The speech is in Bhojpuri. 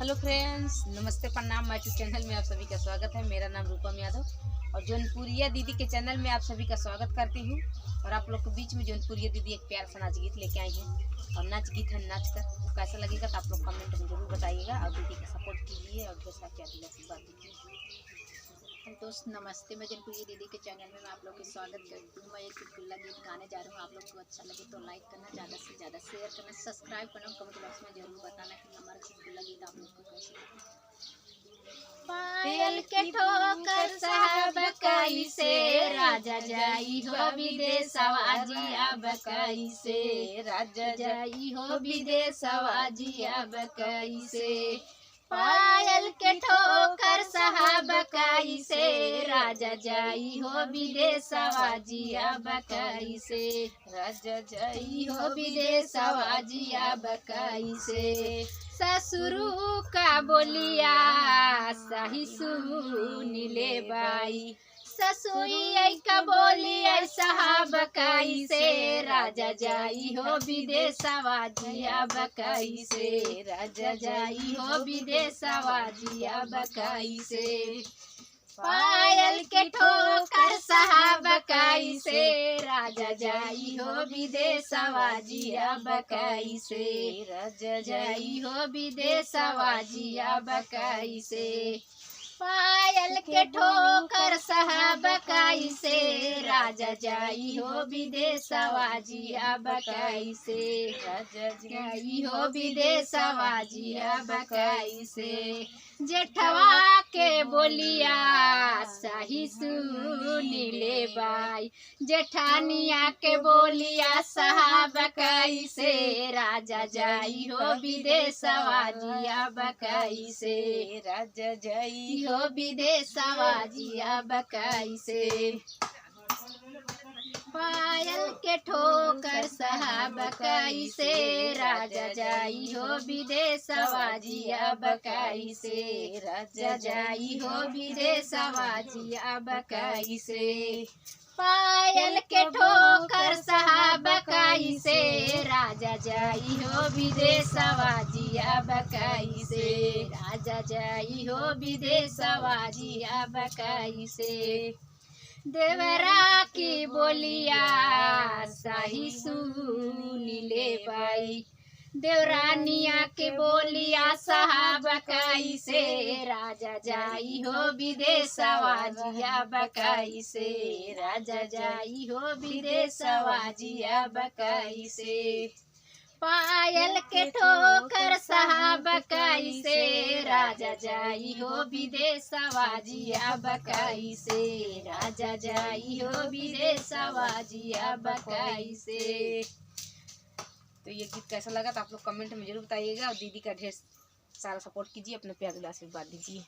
हेलो फ्रेंड्स, नमस्ते, प्रणाम। माय चैनल में आप सभी का स्वागत है। मेरा नाम रूपम यादव और जौनपुरिया दीदी के चैनल में आप सभी का स्वागत करती हूँ। और आप लोग के बीच में जौनपुरिया दीदी एक प्यार सा नाच गीत लेके आई है और नाच गीत है नाच कर तो कैसा लगेगा तो आप लोग कमेंट में जरूर बताइएगा और दीदी का सपोर्ट कीजिए और ढेर सारा प्यार दिला बात दीजिए। दोस्त नमस्ते, मैं जौनपुरी दीदी के चैनल में आप लोग का स्वागत करती हूँ। मैं एक चुटकुला गीत गाने जा रही हूँ। आप लोग को अच्छा लगे तो लाइक करना, ज़्यादा से ज़्यादा शेयर करना, सब्सक्राइब करना, कमेंट बॉक्स में जरूर बताना कि हमारा चुटकुला गीत आप लोग को कैसे लगे। पायल के ठोकर साहब कैसे राजा जाई हो विदेशवा जिया कैसे राजा जाई हो विदेशवा जिया कैसे। पायल के ठोकर साहब कैसे राजा जाई हो विदेशवा जिया कैसे राजा जाई हो विदेशवा जिया कैसे। ससुरु का बोलिया सही सुनिले बाई, ससुरी का बोलिया साहब कैसे राजा जाई हो विदेशवा जिया कैसे राजा जाई हो विदेशवा जिया कैसे। पायल के ठोकर साहब कैसे राजा जाई हो विदेशवा जिया कैसे राजा जाई हो विदेशवा जिया कैसे। पायल के ठोकर साहब कैसे राजा जाई हो विदेशवा जिया कैसे राजा जाई हो विदेशवा जिया कैसे। जेठवा के बोलिया सही सुनिले बाई, जेठानिया के बोलिया साहब कैसे राजा जाई हो विदेशवा जिया कैसे राजा जाई हो विदेशवा जिया कैसे। पायल के ठोकर साहब कैसे राजा जाई हो विदेशवा जिया कैसे राजा जाई हो विदेशवा जिया कैसे। पायल के ठोकर साहब कैसे राजा जाई हो विदेशवा जिया कैसे राजा जाई हो विदेशवा जिया कैसे। देवरा की बोलिया सही सुनिले बाई, देवरानिया के बोलिया साहब कैसे राजा जाई हो विदेशवा जिया कैसे राजा जाई हो विदेशवा जिया कैसे। पायल के ठोकर साहब कैसे राजा जाई हो विदेशवा जिया कैसे राजा जाई हो विदेशवा जिया कैसे। तो ये गीत कैसा लगा तो आप लोग कमेंट में जरूर बताइएगा और दीदी का ढेर सारा सपोर्ट कीजिए, अपने प्यार दिला आशीर्वाद दीजिए।